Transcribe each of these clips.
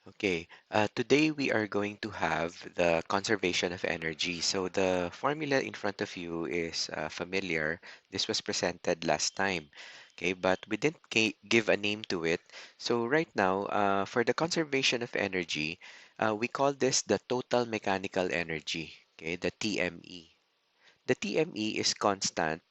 Okay, today we are going to have the conservation of energy. So the formula in front of you is familiar. This was presented last time. Okay, but we didn't give a name to it. So right now, for the conservation of energy, we call this the total mechanical energy. Okay, the TME. The TME is constant.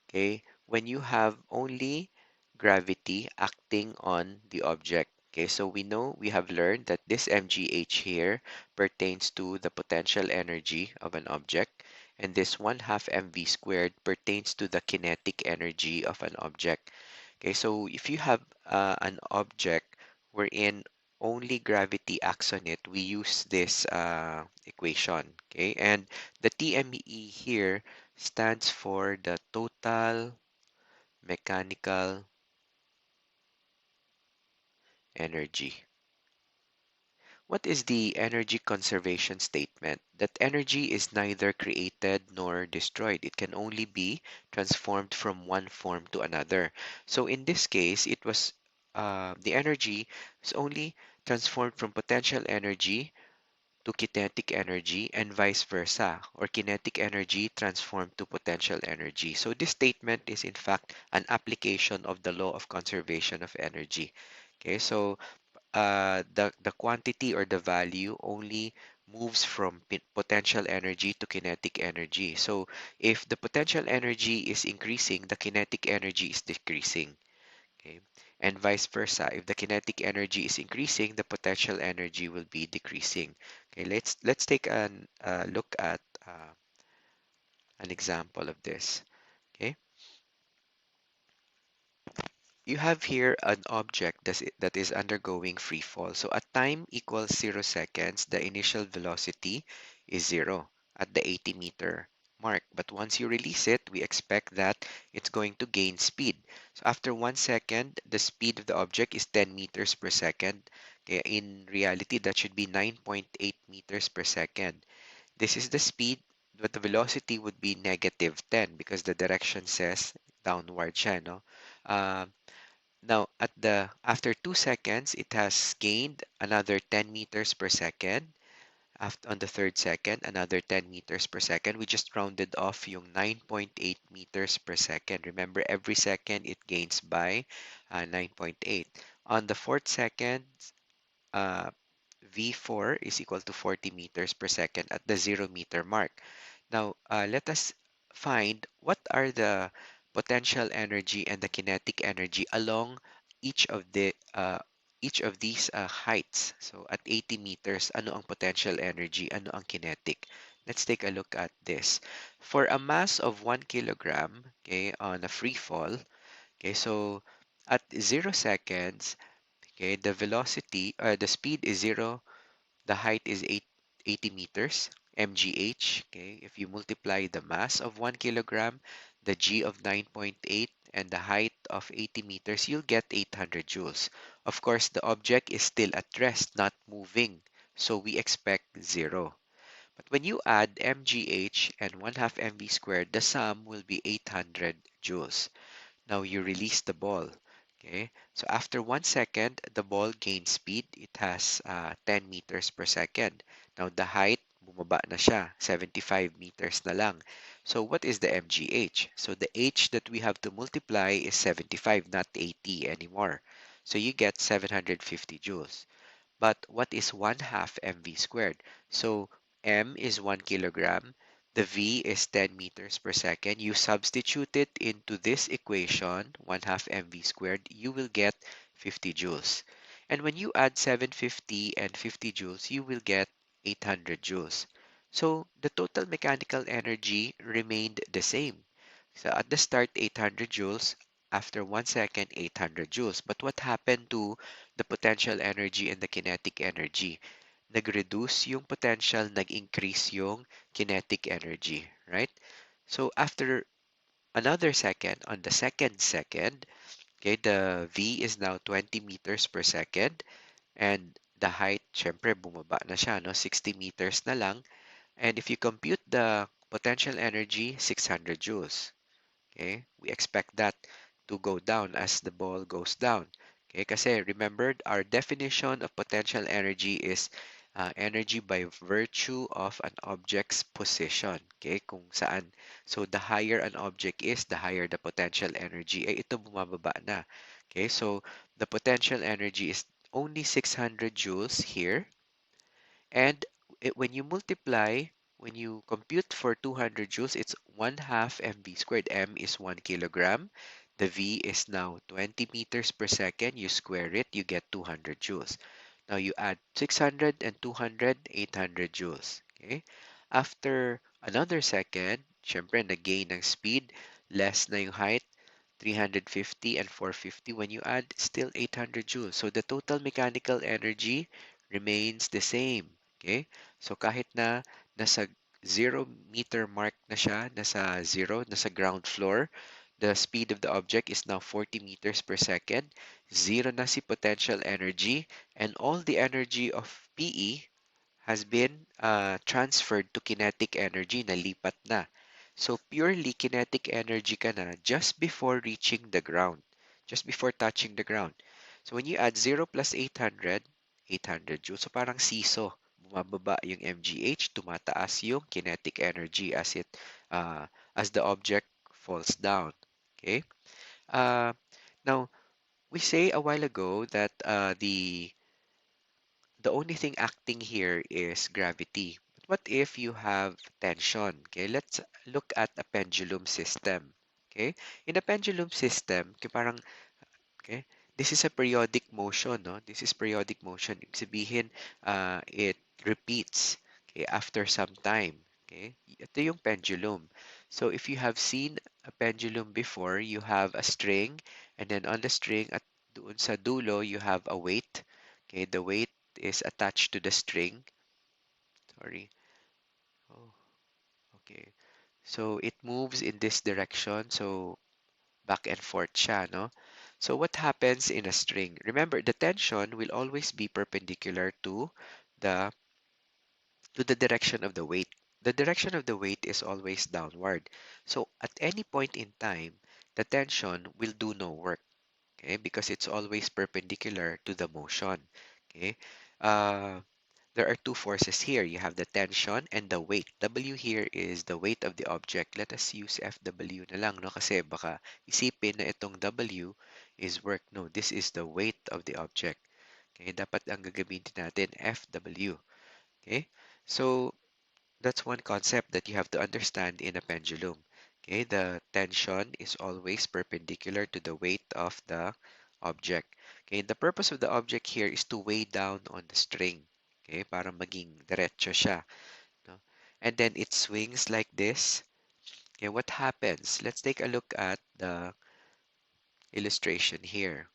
Okay, when you have only gravity acting on the object. Okay, so we have learned that this mgh here pertains to the potential energy of an object, and this 1/2 mv squared pertains to the kinetic energy of an object. Okay, so if you have an object wherein only gravity acts on it, we use this equation. Okay, and the TME here stands for the total mechanical energy. What is the energy conservation statement? That energy is neither created nor destroyed. It can only be transformed from one form to another. So in this case, it was the energy is only transformed from potential energy to kinetic energy and vice versa, or kinetic energy transformed to potential energy. So this statement is in fact an application of the law of conservation of energy. Okay, so the quantity or the value only moves from potential energy to kinetic energy. So if the potential energy is increasing, the kinetic energy is decreasing. Okay, and vice versa. If the kinetic energy is increasing, the potential energy will be decreasing. Okay, let's take look at an example of this. Okay, you have here an object that is undergoing free fall. So at time equals 0 seconds, the initial velocity is 0 at the 80-meter mark. But once you release it, we expect that it's going to gain speed. So after 1 second, the speed of the object is 10 meters per second. Okay, in reality, that should be 9.8 meters per second. This is the speed, but the velocity would be negative 10 because the direction says downward siya, no? Um, Now, at the after 2 seconds, it has gained another 10 meters per second. After, on the third second, another 10 meters per second. We just rounded off yung 9.8 meters per second. Remember, every second it gains by 9.8. On the fourth second, uh, V4 is equal to 40 meters per second at the 0 meter mark. Now, let us find what are the potential energy and the kinetic energy along each of each of these heights. So at 80 meters, ano ang potential energy, ano ang kinetic? Let's take a look at this. For a mass of 1 kilogram, okay, on a free fall, okay, so at 0 seconds, okay, the speed is 0, the height is 80 meters, mgh. Okay, if you multiply the mass of 1 kilogram, the g of 9.8, and the height of 80 meters, you'll get 800 joules. Of course, the object is still at rest, not moving, so we expect 0. But when you add mgh and 1/2 mv squared, the sum will be 800 joules. Now you release the ball. Okay, so after 1 second, the ball gains speed. It has 10 meters per second. Now the height, bumaba na siya, 75 meters na lang. So what is the mgh? So the h that we have to multiply is 75, not 80 anymore. So you get 750 joules. But what is 1/2 mv squared? So m is 1 kilogram, the v is 10 meters per second. You substitute it into this equation, 1/2 mv squared, you will get 50 joules. And when you add 750 and 50 joules, you will get 800 joules. So the total mechanical energy remained the same. So at the start, 800 joules. After 1 second, 800 joules. But what happened to the potential energy and the kinetic energy? Nag-reduce yung potential, nag-increase yung kinetic energy, right? So after another second, on the second, okay, the V is now 20 meters per second, and the height, syempre, bumaba na siya, no? 60 meters na lang. And if you compute the potential energy, 600 joules. Okay, we expect that to go down as the ball goes down. Okay, kasi remember, our definition of potential energy is energy by virtue of an object's position. Okay, kung saan. So, the higher an object is, the higher the potential energy. Eh, ito bumababa na. Okay, so the potential energy is only 600 joules here. And when you multiply, when you compute for 200 joules, it's 1 half mv squared. M is 1 kilogram. The V is now 20 meters per second. You square it, you get 200 joules. Now you add 600 and 200, 800 joules. Okay? After another second, syempre nag-gain ng speed, less na yung height, 350 and 450. When you add, still 800 joules. So the total mechanical energy remains the same. Okay? So kahit na nasa 0 meter mark na siya, nasa zero, nasa ground floor, the speed of the object is now 40 meters per second. Zero na si potential energy, and all the energy of PE has been transferred to kinetic energy, nalipat na. So purely kinetic energy ka na just before reaching the ground, just before touching the ground. So when you add 0 plus 800, 800 joules. So parang seesaw, bumababa yung mgh, tumataas yung kinetic energy uh, as the object falls down. Okay? Uh, Now, we say a while ago that the only thing acting here is gravity. But what if you have tension? Okay, let's look at a pendulum system. Okay, in a pendulum system, okay, parang, okay, this is a periodic motion, no? This is periodic motion. Ibig sabihin, it repeats, okay, after some time. Okay, ito yung pendulum. So if you have seen a pendulum before, you have a string, and then on the string at doon sa dulo, you have a weight. Okay, the weight is attached to the string. Sorry. Oh, okay. So it moves in this direction. So back and forth siya, no? So what happens in a string? Remember, the tension will always be perpendicular the to the direction of the weight. The direction of the weight is always downward. So at any point in time, the tension will do no work, okay? Because it's always perpendicular to the motion, okay? Uh, there are two forces here. You have the tension and the weight. W here is the weight of the object. Let us use FW na lang, no? Kasi baka isipin na itong W is work. No, this is the weight of the object. Okay, dapat ang gagamitin natin FW. Okay, so that's one concept that you have to understand in a pendulum. Okay, the tension is always perpendicular to the weight of the object. Okay, the purpose of the object here is to weigh down on the string. Okay, para maging diretso siya. No? And then it swings like this. Okay, what happens? Let's take a look at the illustration here.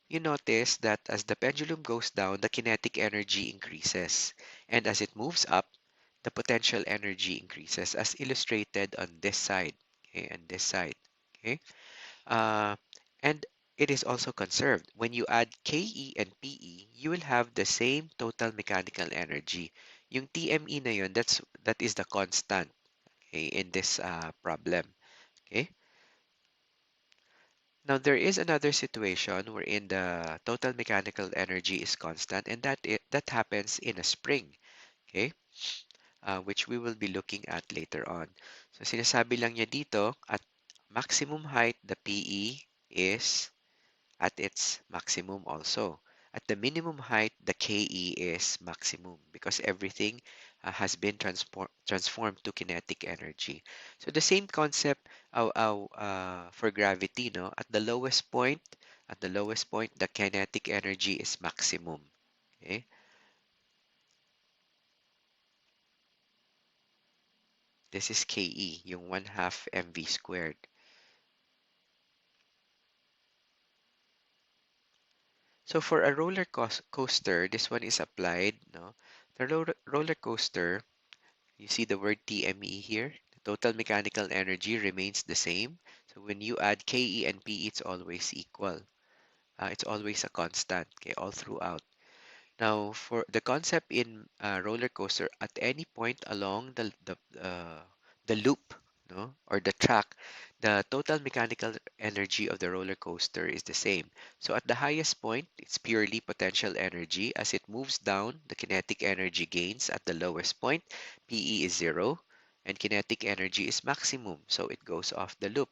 You notice that as the pendulum goes down, the kinetic energy increases. And as it moves up, the potential energy increases as illustrated on this side. Okay, and this side. Okay. Uh, and it is also conserved. When you add KE and PE, you will have the same total mechanical energy. Yung TME na yun, that is the constant, okay, in this problem. Okay. Now there is another situation wherein the total mechanical energy is constant, and that happens in a spring. Okay. Which we will be looking at later on. So sinasabi lang niya dito, at maximum height, the PE is at its maximum also. At the minimum height, the KE is maximum because everything has been transformed to kinetic energy. So the same concept for gravity, no? At the lowest point, the kinetic energy is maximum. Okay? This is KE, yung 1 half mv squared. So for a coaster, this one is applied, no? The roller coaster, you see the word TME here. The total mechanical energy remains the same. So when you add KE and PE, it's always equal. It's always a constant, okay, all throughout. Now, for the concept in roller coaster, at any point along the loop, no, or the track, the total mechanical energy of the roller coaster is the same. So at the highest point, it's purely potential energy. As it moves down, the kinetic energy gains. At the lowest point, PE is zero, and kinetic energy is maximum, so it goes off the loop.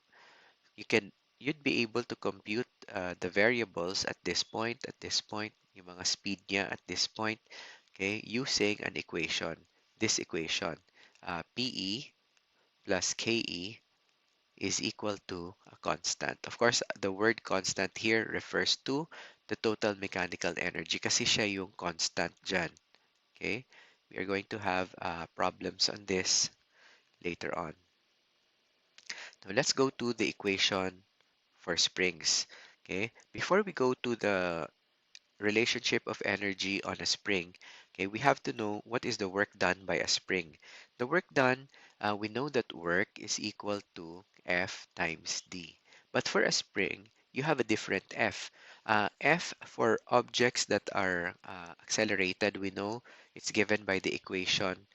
You can you'd be able to compute the variables at this point, yung mga speed niya at this point, okay, using an equation. This equation, PE plus KE is equal to a constant. Of course, the word constant here refers to the total mechanical energy kasi siya yung constant dyan. Okay? We are going to have problems on this later on. Now let's go to the equation for springs. Okay? Before we go to the relationship of energy on a spring, okay, we have to know what is the work done by a spring. The work done, we know that work is equal to F times D. But for a spring, you have a different F. F for objects that are accelerated, we know it's given by the equation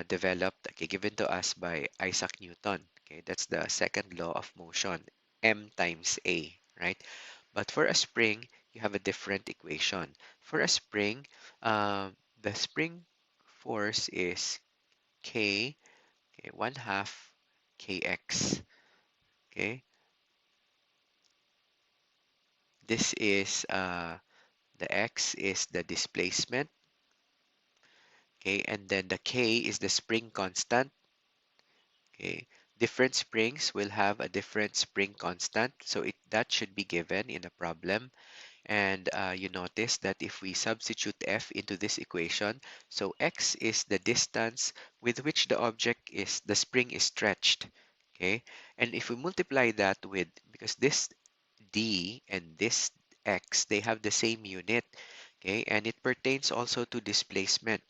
developed, okay, given to us by Isaac Newton. Okay, that's the second law of motion, M times A, right? But for a spring, you have a different equation. For a spring, the spring force is K, okay, 1 half kx. Okay, this is the x is the displacement. Okay, and then the k is the spring constant. Okay, different springs will have a different spring constant, so that should be given in a problem. And you notice that if we substitute F into this equation, so X is the distance with which the the spring is stretched. Okay. And if we multiply that with, because this D and this X, they have the same unit. Okay. And it pertains also to displacement.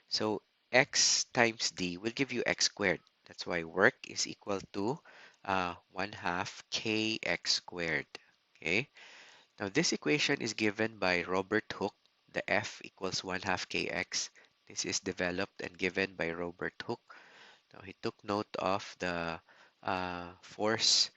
So X times D will give you X squared. That's why work is equal to 1 half kx squared. Okay. Now this equation is given by Robert Hooke. The F equals 1 half kx. This is developed and given by Robert Hooke. Now he took note of the force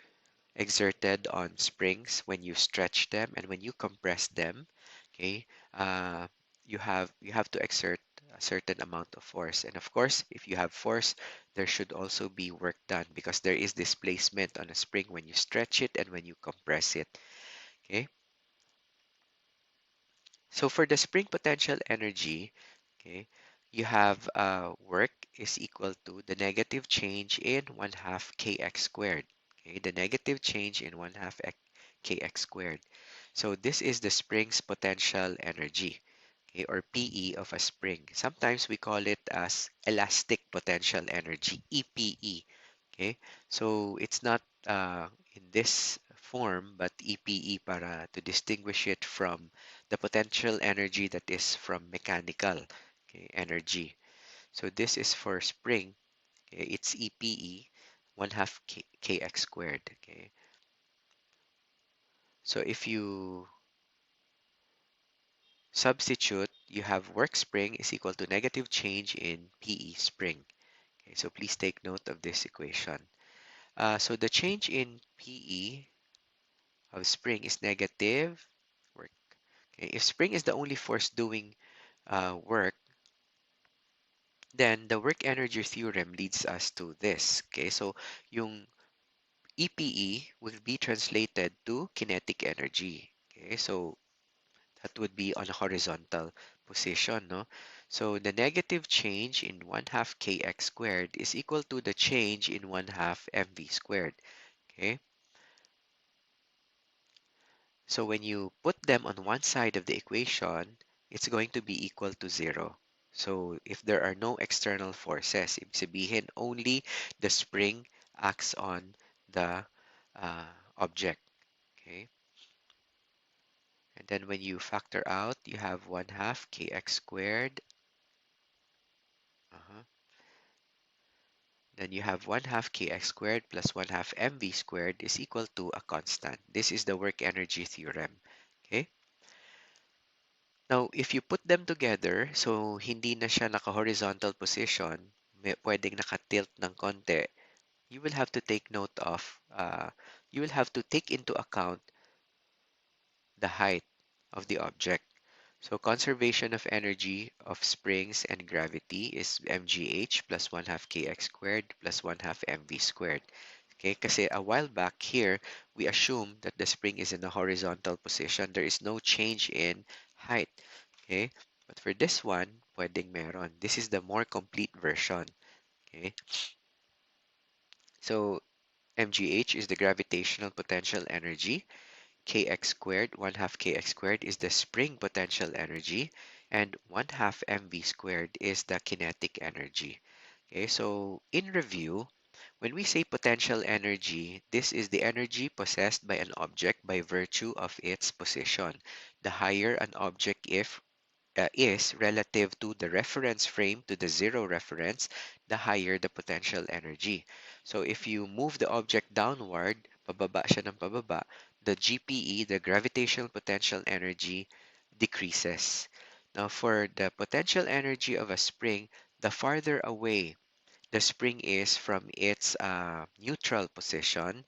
exerted on springs when you stretch them and when you compress them. Okay, uh, you have to exert a certain amount of force, and of course, if you have force, there should also be work done because there is displacement on a spring when you stretch it and when you compress it. Okay. So for the spring potential energy, okay, you have work is equal to the negative change in 1 half kx squared. Okay, the negative change in 1 half kx squared. So this is the spring's potential energy, okay, or PE of a spring. Sometimes we call it as elastic potential energy, EPE. Okay, so it's not in this form, but EPE para to distinguish it from the potential energy that is from mechanical, okay, energy. So this is for spring, okay, it's EPE 1 half kx squared. Okay, so if you substitute, you have work spring is equal to negative change in PE spring. Okay, so please take note of this equation. So the change in PE of spring is negative work. Okay, if spring is the only force doing work, then the work energy theorem leads us to this. Okay, so yung EPE will be translated to kinetic energy. Okay, so that would be on a horizontal position, no? So the negative change in 1 half kx squared is equal to the change in 1 half mv squared. Okay, so when you put them on one side of the equation, it's going to be equal to zero. So if there are no external forces, ibig sabihin only the spring acts on the uh, object. Okay, and then when you factor out, you have 1 half kx squared. Uh-huh. Then you have 1 half kx squared plus 1 half mv squared is equal to a constant. This is the work energy theorem. Okay? Now, if you put them together, so hindi na siya naka-horizontal position, pwedeng naka-tilt ng konti, you will have to take note of, you will have to take into account the height of the object. So conservation of energy of springs and gravity is mgh plus 1 half kx squared plus 1 half mv squared. Okay, kasi a while back here, we assume that the spring is in a horizontal position. There is no change in height. Okay, but for this one, pwedeng meron. This is the more complete version. Okay, so mgh is the gravitational potential energy. Kx squared, 1 half kx squared is the spring potential energy, and 1 half mv squared is the kinetic energy. Okay, so in review, when we say potential energy, this is the energy possessed by an object by virtue of its position. The higher an object is relative to the reference frame to the zero reference, the higher the potential energy. So if you move the object downward, pababa siya ng pababa, the GPE, the gravitational potential energy, decreases. Now for the potential energy of a spring, the farther away the spring is from its neutral position,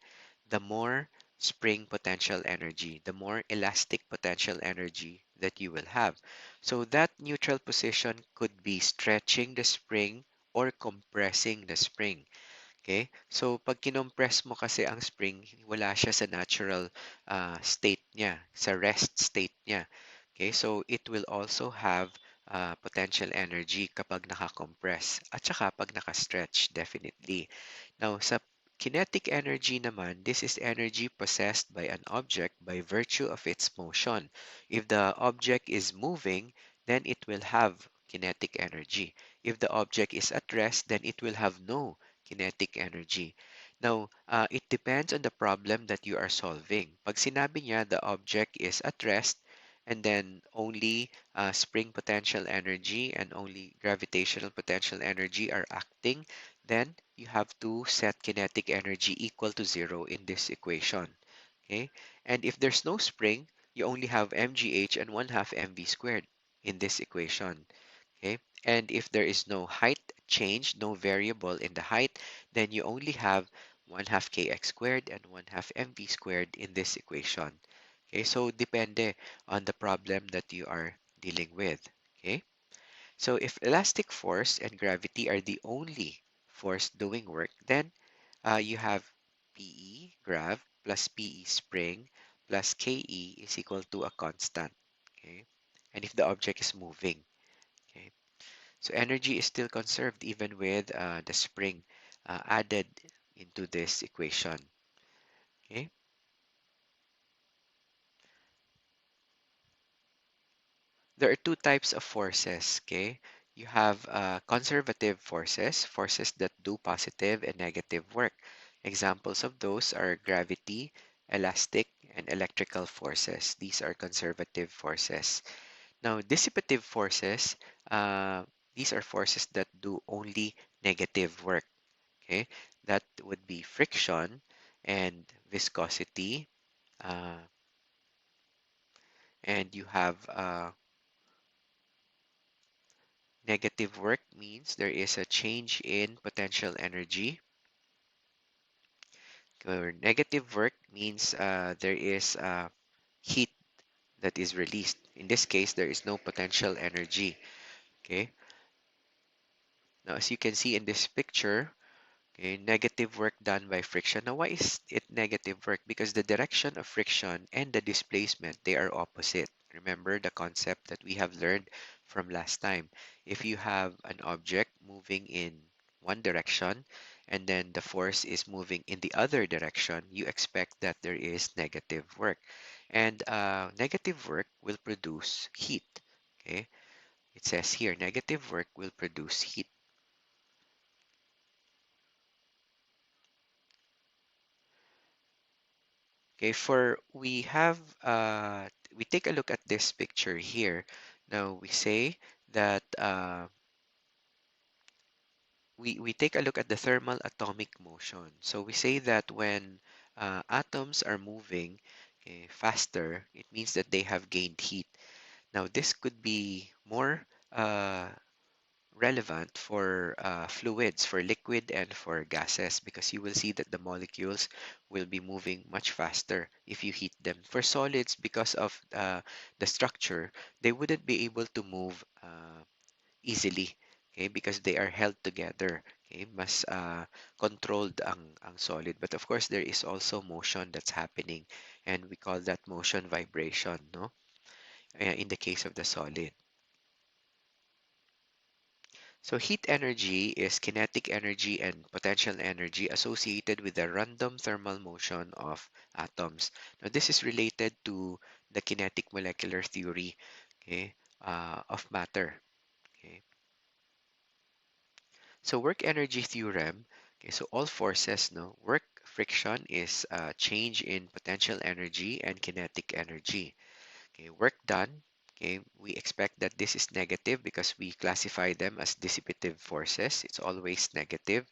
the more spring potential energy, the more elastic potential energy that you will have. So that neutral position could be stretching the spring or compressing the spring. Okay? So, pag kinompress mo kasi ang spring, wala siya sa natural state niya, sa rest state niya. Okay? So, it will also have potential energy kapag naka-compress at saka pag naka-stretch, definitely. Now, sa kinetic energy naman, this is energy possessed by an object by virtue of its motion. If the object is moving, then it will have kinetic energy. If the object is at rest, then it will have no kinetic energy. Now, it depends on the problem that you are solving. Pag sinabi niya the object is at rest and then only spring potential energy and only gravitational potential energy are acting, then you have to set kinetic energy equal to zero in this equation. Okay? And if there's no spring, you only have mgh and 1 half mv squared in this equation. Okay? And if there is no height change, no variable in the height, then you only have 1 half kx squared and 1 half mv squared in this equation. Okay, so depende on the problem that you are dealing with. Okay, so if elastic force and gravity are the only force doing work, then you have PE, grav, plus PE, spring, plus KE is equal to a constant. Okay, and if the object is moving. Okay, so energy is still conserved even with the spring added into this equation. Okay, there are two types of forces. Okay, you have conservative forces, forces that do positive and negative work. Examples of those are gravity, elastic, and electrical forces. These are conservative forces. Now, dissipative forces, uh, these are forces that do only negative work. Okay, that would be friction and viscosity, uh, and you have negative work means there is a change in potential energy. Or negative work means there is heat that is released. In this case, there is no potential energy. Okay. Now, as you can see in this picture, okay, negative work done by friction. Now, why is it negative work? Because the direction of friction and the displacement, they are opposite. Remember the concept that we have learned from last time. If you have an object moving in one direction and then the force is moving in the other direction, you expect that there is negative work. And negative work will produce heat. Okay, it says here negative work will produce heat. Okay, for we take a look at this picture here. Now we say that we take a look at the thermal atomic motion. So we say that when atoms are moving faster, it means that they have gained heat. Now this could be more uh, relevant for fluids, for liquid and for gases, because you will see that the molecules will be moving much faster if you heat them. For solids, because of the structure, they wouldn't be able to move easily, okay, because they are held together. Okay, mas controlled ang solid. But of course, there is also motion that's happening, and we call that motion vibration, no? In the case of the solid. So heat energy is kinetic energy and potential energy associated with the random thermal motion of atoms. Now this is related to the kinetic molecular theory, okay, of matter. Okay. So work energy theorem. Okay, so all forces, no, work friction is change in potential energy and kinetic energy. Okay, work done. Okay, we expect that this is negative because we classify them as dissipative forces. It's always negative.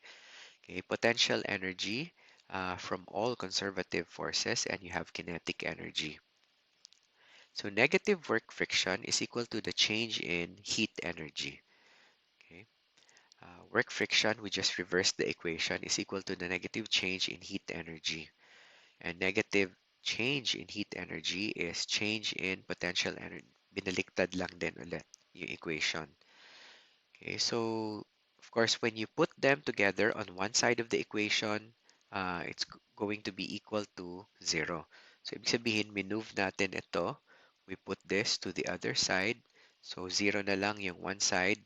Okay, potential energy from all conservative forces, and you have kinetic energy. So negative work friction is equal to the change in heat energy. Okay, work friction, we just reverse the equation, is equal to the negative change in heat energy. And negative change in heat energy is change in potential energy. Binaliktad lang din ulit yung equation. Okay, so of course, when you put them together on one side of the equation, it's going to be equal to 0. So, ibig sabihin, minove natin ito. We put this to the other side. So, 0 na lang yung one side.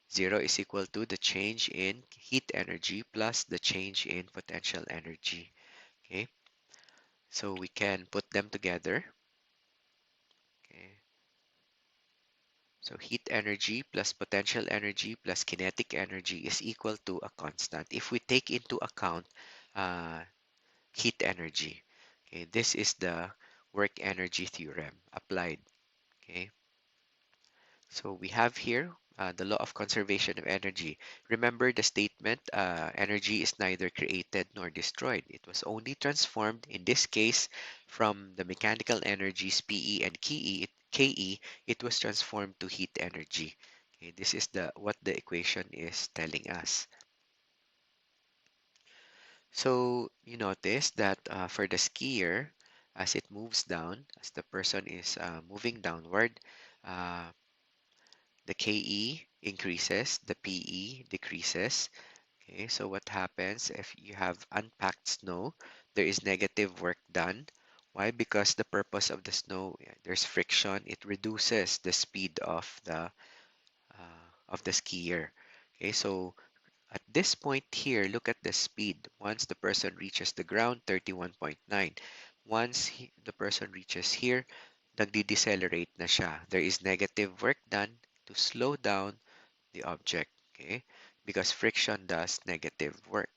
0 is equal to the change in heat energy plus the change in potential energy. Okay, so we can put them together. Okay, so heat energy plus potential energy plus kinetic energy is equal to a constant. If we take into account uh, heat energy, okay, this is the work energy theorem applied. Okay, so we have here the law of conservation of energy. Remember the statement, energy is neither created nor destroyed. It was only transformed, in this case, from the mechanical energies PE and KE, it was transformed to heat energy. Okay, this is the what the equation is telling us. So you notice that for the skier, as it moves down, as the person is moving downward, uh, the KE increases, the PE decreases. Okay, so what happens if you have unpacked snow? There is negative work done. Why? Because the purpose of the snow, there's friction. It reduces the speed of the skier. Okay, so at this point here, look at the speed. Once the person reaches the ground, 31.9. Once the person reaches here, nagdi-decelerate na siya. There is negative work done to slow down the object, okay? Because friction does negative work,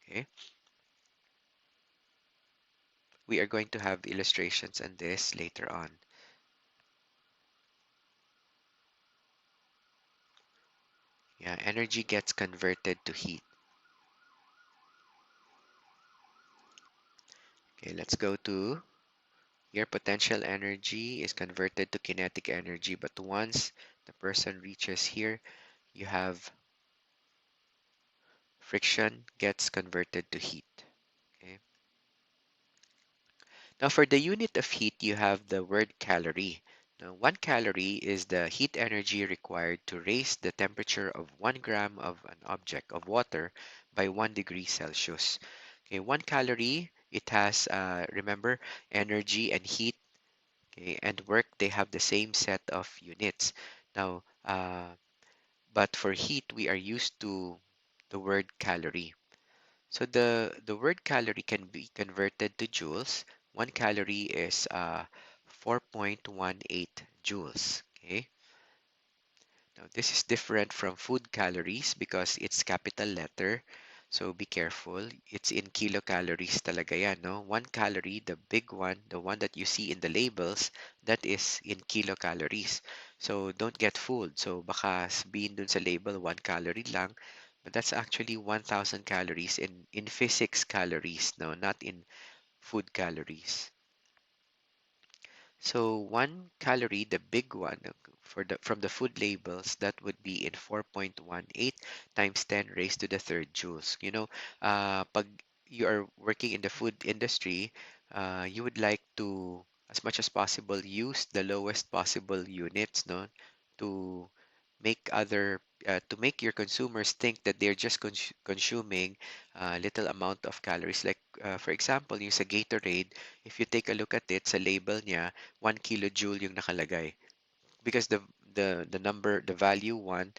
okay? We are going to have illustrations on this later on. Yeah, energy gets converted to heat. Okay, let's go to here. Potential energy is converted to kinetic energy, but once the person reaches here, you have friction gets converted to heat. Okay. Now for the unit of heat, you have the word calorie. Now 1 calorie is the heat energy required to raise the temperature of 1 gram of an object of water by 1 degree Celsius. Okay, 1 calorie, it has, remember, energy and heat, okay, and work, they have the same set of units. Now, but for heat, we are used to the word calorie. So the word calorie can be converted to joules. 1 calorie is 4.18 joules. Okay. Now this is different from food calories because it's capital letter. So be careful. It's in kilocalories talaga yan, no? 1 calorie, the big one, the one that you see in the labels, that is in kilocalories. So don't get fooled. So baka sabihin dun sa label 1 calorie lang, but that's actually 1,000 calories in physics calories, no, not in food calories. So 1 calorie, the big one for the from the food labels, that would be in 4.18 times 10 raised to the third joules. Pag you are working in the food industry, you would like to, as much as possible, use the lowest possible units, no, to to make your consumers think that they're just consuming little amount of calories. Like for example, yung sa Gatorade, if you take a look at it, sa label niya, 1 kilojoule yung nakalagay. Because the value 1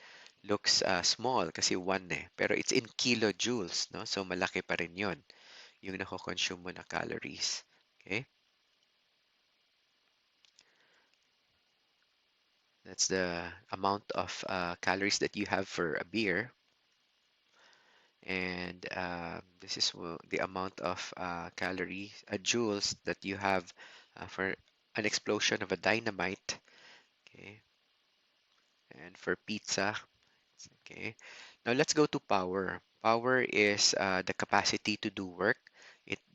looks small kasi 1 eh. Pero it's in kilojoules, no? So malaki pa rin yun, yung nako-consume mo na calories. Okay? That's the amount of calories that you have for a beer. And this is the amount of joules that you have for an explosion of a dynamite. Okay? And for pizza. Okay. Now let's go to power. Power is the capacity to do work.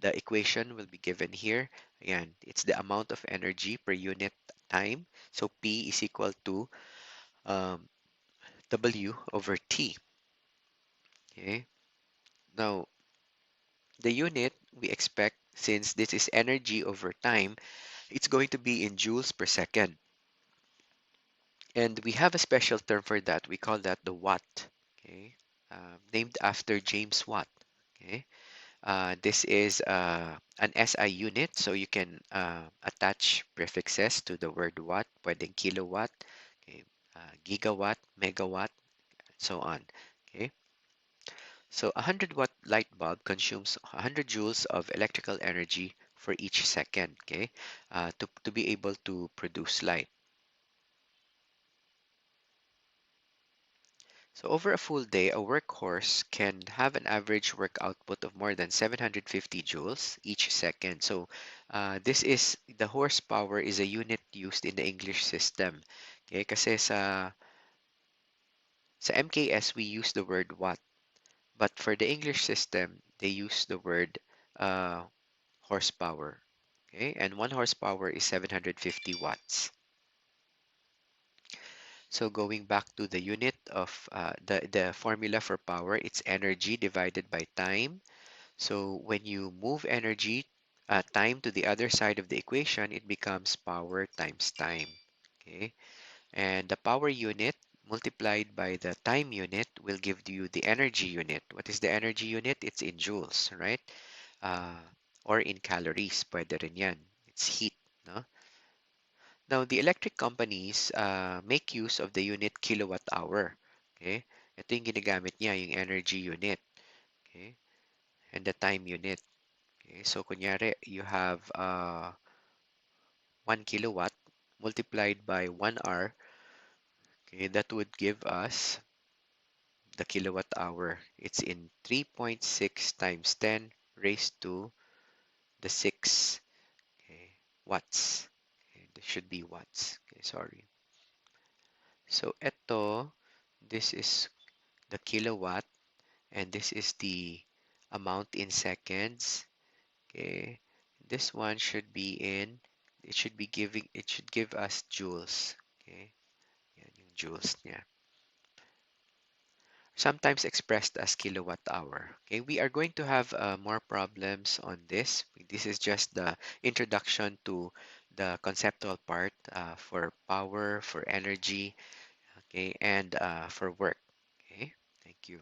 The equation will be given here. Again, it's the amount of energy per unit time. So P is equal to um, W over T. Okay. Now the unit we expect, since this is energy over time, it's going to be in joules per second. And we have a special term for that. We call that the watt. Okay. Named after James Watt. Okay. This is an SI unit, so you can attach prefixes to the word watt, pwedeng kilowatt, okay, gigawatt, megawatt, and so on. Okay, so a 100-watt light bulb consumes 100 joules of electrical energy for each second, okay, to be able to produce light. So over a full day, a workhorse can have an average work output of more than 750 joules each second. So this is the horsepower is a unit used in the English system. Okay, kasi sa MKS we use the word watt, but for the English system they use the word uh, horsepower. Okay, and 1 horsepower is 750 watts. So going back to the unit of the formula for power, it's energy divided by time. So when you move energy, time to the other side of the equation, it becomes power times time. Okay, and the power unit multiplied by the time unit will give you the energy unit. What is the energy unit? It's in joules, right? Uh, or in calories, pwede rin yan. It's heat, no? Now, the electric companies make use of the unit kilowatt hour. Okay? Ito yung ginagamit niya, yung energy unit. Okay? And the time unit. Okay? So, kunyari, you have 1 kilowatt multiplied by 1 hour. Okay? That would give us the kilowatt hour. It's in 3.6 times 10 raised to the 6 okay, watts. Okay? This should be watts. Okay, sorry. So, this is the kilowatt, and this is the amount in seconds. Okay, this one should be in, it should give us joules. Okay, yan yung joules niya. Sometimes expressed as kilowatt hour. Okay, we are going to have more problems on this. This is just the introduction to the conceptual part for power, for energy, okay, and for work. Okay, thank you.